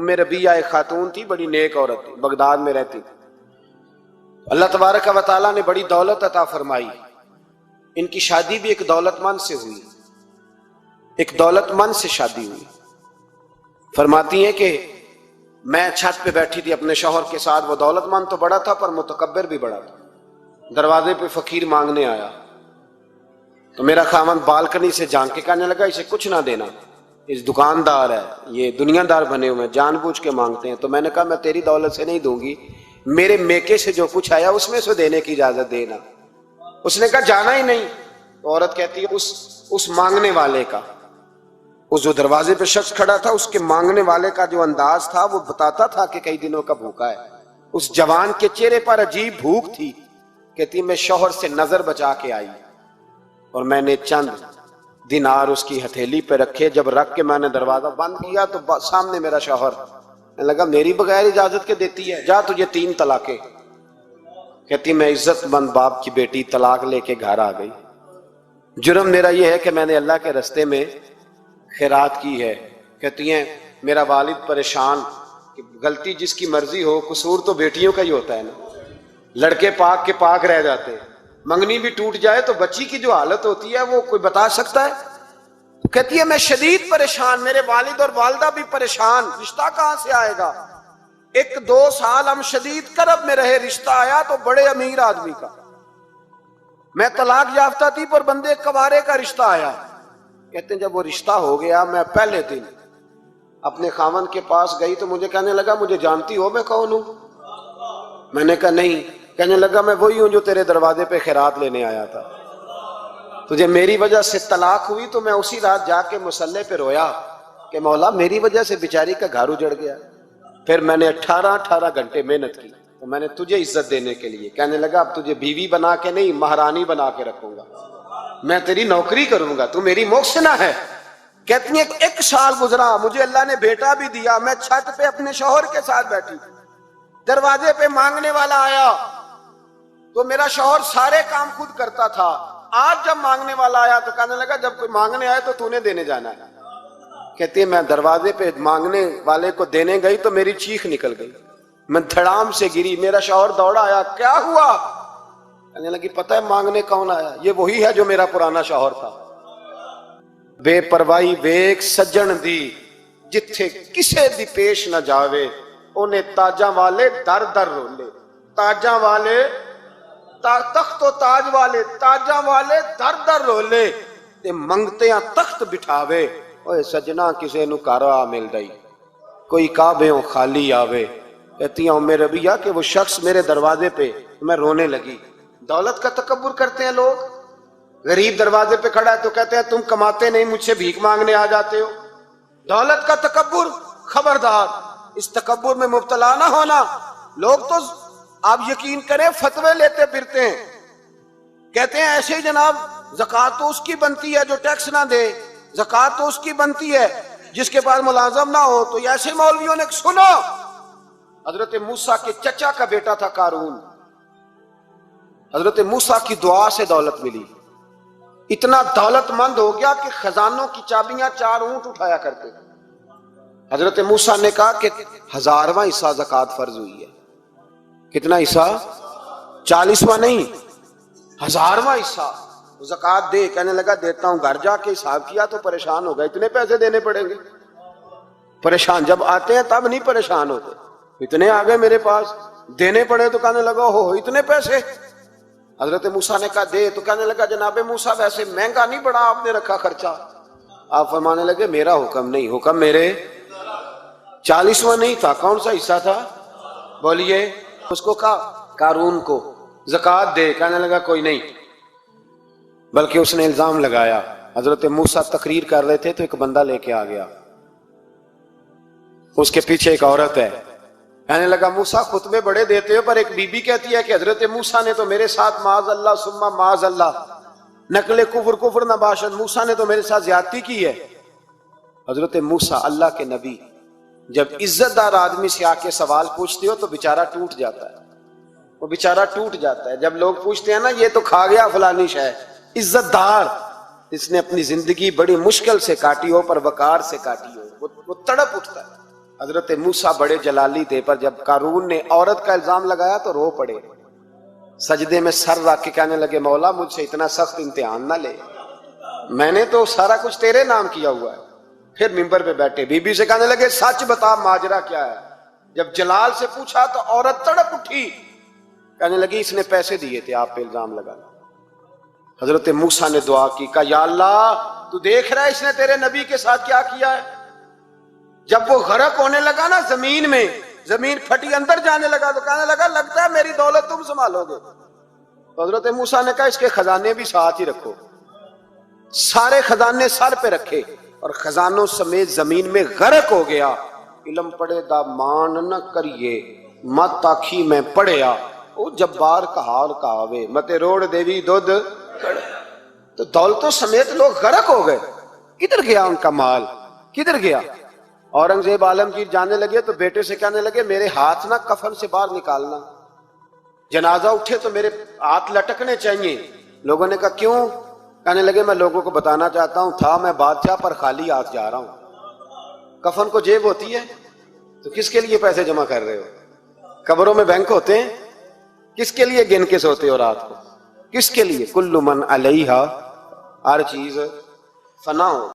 ام ربیہ ایک خاتون تھی، بڑی نیک عورت تھی، بغداد میں رہتی تھی۔ اللہ تبارک و تعالیٰ نے بڑی دولت عطا فرمائی۔ ان کی شادی بھی ایک دولت مند سے ہوئی، ایک دولت مند سے شادی ہوئی۔ فرماتی ہیں کہ میں چھت پہ بیٹھی تھی اپنے شوہر کے ساتھ، وہ دولت مند تو بڑا تھا پر متکبر بھی بڑا تھا۔ دروازے پہ فقیر مانگنے آیا تو میرا خاوند بالکنی سے جھانک کے کہنے لگا اسے کچھ نہ دینا، اس دکاندار ہے، یہ دنیا دار بنے ہوئے ہیں، جان بوجھ کے مانگتے ہیں۔ تو میں نے کہا میں تیری دولت سے نہیں دوں گی، میرے میکے سے جو کچھ آیا اس میں سے دینے کی اجازت دینا۔ اس نے کہا جانا ہی نہیں۔ تو عورت کہتی ہے اس مانگنے والے کا، اس جو دروازے پہ شخص کھڑا تھا، اس کے مانگنے والے کا جو انداز تھا وہ بتاتا تھا کہ کئی دنوں کا بھوکا ہے۔ اس جوان کے چہرے پر عجیب بھوک تھی۔ کہتی میں شوہر سے نظر بچا کے آئی اور میں نے چند دینار اس کی ہتھیلی پہ رکھے، جب رکھ کے میں نے دروازہ بند کیا تو سامنے میرا شوہر لگا میری بغیر اجازت کے دیتی ہے، جا تجھے 3 طلاقیں۔ کہتی میں عزت مند باپ کی بیٹی طلاق لے کے گھر آ گئی۔ جرم میرا یہ ہے کہ میں نے اللہ کے رستے میں خیرات کی ہے۔ کہتی ہیں میرا والد پریشان کہ غلطی جس کی مرضی ہو، قصور تو بیٹیوں کا ہی ہوتا ہے نا، لڑکے پاک کے پاک رہ جاتے ہیں، منگنی بھی ٹوٹ جائے تو بچی کی جو حالت ہوتی ہے وہ کوئی بتا سکتا ہے؟ کہتی ہے میں شدید پریشان، میرے والد اور والدہ بھی پریشان، رشتہ کہاں سے آئے گا؟ 1-2 سال ہم شدید کرب میں رہے، رشتہ آیا تو بڑے امیر آدمی کا، میں طلاق یافتہ تھی پر بندے کوارے کا رشتہ آیا۔ کہتے ہیں جب وہ رشتہ ہو گیا، میں پہلے دن اپنے خاوند کے پاس گئی تو مجھے کہنے لگا مجھے جانتی ہو میں کون ہوں؟ میں نے کہا نہیں۔ کہنے لگا میں وہی ہوں جو تیرے دروازے پہ خیرات لینے آیا تھا، تجھے میری وجہ سے طلاق ہوئی تو میں اسی رات جا کے مصلی پہ رویا کہ مولا میری وجہ سے بیچاری کا گھر اجڑ گیا۔ پھر میں نے 18 گھنٹے محنت کی تو میں نے تجھے عزت دینے کے لیے، کہنے لگا اب تجھے بیوی بنا کے نہیں مہرانی بنا کے رکھوں گا، میں تیری نوکری کروں گا، تو میری محسنہ ہے۔ کہتی ہیں 1 سال گزرا، مجھے اللہ نے بیٹا بھی دیا، میں چھت پہ اپنے شوہر کے ساتھ بیٹھی، دروازے پہ مانگنے والا آیا تو میرا شوہر سارے کام خود کرتا تھا، آج جب مانگنے والا آیا تو کہنے لگا جب کوئی مانگنے آئے تو نے دینے جانا ہے۔ کہتی ہے میں دروازے پہ مانگنے والے کو دینے گئی تو میری چیخ نکل گئی، میں دھڑام سے گری، میرا شوہر دوڑا آیا، کیا ہوا؟ کہنے لگی پتہ ہے مانگنے کون آیا؟ یہ وہی ہے جو میرا پرانا شوہر تھا۔ بے پرواہی ویک سجن دی جتھے کسے دی پیش نہ جاوے، انہیں تاجاں والے در در رولے، تاجاں والے تخت و تاج والے، تاجاں والے در در رولے تے منگتیاں تخت بٹھاوے، اوے سجنا کسے نو کارا مل دئی، کوئی کعبےوں خالی آوے۔ کہتی ہیں ام ربیہ کہ وہ شخص میرے دروازے پہ، میں رونے لگی۔ دولت کا تکبر کرتے ہیں لوگ، غریب دروازے پہ کھڑا ہے تو کہتے ہیں تم کماتے نہیں، مجھ سے بھیک مانگنے آ جاتے ہو۔ دولت کا تکبر، خبردار اس تکبر میں مبتلا نہ ہونا۔ لوگ تو آپ یقین کریں فتوے لیتے پھرتے ہیں، کہتے ہیں ایسے ہی جناب زکوٰۃ تو اس کی بنتی ہے جو ٹیکس نہ دے، زکوٰۃ تو اس کی بنتی ہے جس کے پاس ملازم نہ ہو۔ تو ایسے مولویوں نے سنو، حضرت موسیٰ کے چچا کا بیٹا تھا قارون، حضرت موسیٰ کی دعا سے دولت ملی، اتنا دولت مند ہو گیا کہ خزانوں کی چابیاں 4 اونٹ اٹھایا کرتے تھے۔ حضرت موسیٰ نے کہا کہ 1000واں حصہ زکوٰۃ فرض ہوئی ہے۔ کتنا حصہ؟ 40واں نہیں، 1000واں حصہ زکوٰۃ دے۔ کہنے لگا دیتا ہوں۔ گھر جا کے حساب کیا تو پریشان ہو گئے، اتنے پیسے دینے پڑیں گے؟ پریشان جب آتے ہیں تب نہیں پریشان ہوتے، اتنے آ گئے میرے پاس، دینے پڑے تو کہنے لگا ہو اتنے پیسے؟ حضرت موسیٰ نے کہا دے، تو کہنے لگا جناب موسیٰ ویسے مہنگا نہیں بڑا آپ نے رکھا خرچہ؟ آپ فرمانے لگے میرا حکم نہیں، حکم میرے 40واں نہیں تھا، کون سا حصہ تھا؟ بولیے۔ اس کو کہا قارون کو زکوٰۃ دے، کہنے لگا کوئی نہیں، بلکہ اس نے الزام لگایا۔ حضرت موسیٰ تقریر کر رہے تھے تو ایک بندہ لے کے آ گیا، اس کے پیچھے ایک عورت ہے، کہنے لگا موسیٰ خطبے بڑے دیتے ہو، پر ایک بی بی کہتی ہے کہ حضرت موسیٰ نے تو میرے ساتھ معاذ اللہ ثم معاذ اللہ، نقل کفر نہ باشد، موسیٰ نے تو میرے ساتھ زیادتی کی ہے۔ حضرت موسیٰ اللہ کے نبی جب عزت دار آدمی سے آ کے سوال پوچھتے ہو تو بیچارہ ٹوٹ جاتا ہے، وہ بیچارہ ٹوٹ جاتا ہے۔ جب لوگ پوچھتے ہیں نا یہ تو کھا گیا فلانی شے، عزت دار، اس نے اپنی زندگی بڑی مشکل سے کاٹی ہو پر وقار سے کاٹی ہو، وہ تڑپ اٹھتا ہے۔ حضرت موسیٰ بڑے جلالی تھے، پر جب قارون نے عورت کا الزام لگایا تو رو پڑے، سجدے میں سر رکھ کے کہنے لگے مولا مجھ سے اتنا سخت امتحان نہ لے، میں نے تو سارا کچھ تیرے نام کیا ہوا ہے۔ پھر ممبر پہ بیٹھے بی بی سے کہنے لگے سچ بتا ماجرا کیا ہے۔ جب جلال سے پوچھا تو عورت تڑپ اٹھی، کہنے لگی اس نے پیسے دیے تھے آپ پہ الزام لگانا۔ حضرت موسیٰ نے دعا کی، کہا یا اللہ تو دیکھ رہا ہے اس نے تیرے نبی کے ساتھ کیا کیا ہے۔ جب وہ غرق ہونے لگا نا زمین میں، زمین پھٹی اندر جانے لگا تو کہنے لگا لگتا ہے میری دولت تم سنبھالو گے۔ تو حضرت موسیٰ نے کہا اس کے خزانے بھی ساتھ ہی رکھو، سارے خزانے سر پہ رکھے اور خزانوں سمیت زمین میں غرق ہو گیا۔ علم پڑے دا مان نہ کریے مت آکھی میں پڑھیا، او جبار کا حال کہاوے متے روڑ دیوی دودھ کڑے۔ تو دولتوں سمیت لوگ غرق ہو گئے، کدھر گیا ان کا مال، کدھر گیا؟ اورنگزیب عالمگیر جانے لگے تو بیٹے سے کہنے لگے میرے ہاتھ نہ کفن سے باہر نکالنا، جنازہ اٹھے تو میرے ہاتھ لٹکنے چاہیے۔ لوگوں نے کہا کیوں؟ کہنے لگے میں لوگوں کو بتانا چاہتا ہوں تھا میں بادشاہ پر خالی ہاتھ جا رہا ہوں۔ کفن کو جیب ہوتی ہے تو کس کے لیے پیسے جمع کر رہے ہو؟ قبروں میں بینک ہوتے ہیں، کس کے لیے گن کے سوتے ہو رات کو؟ کس کے لیے؟ کل من علیہا، ہر چیز فنا ہو۔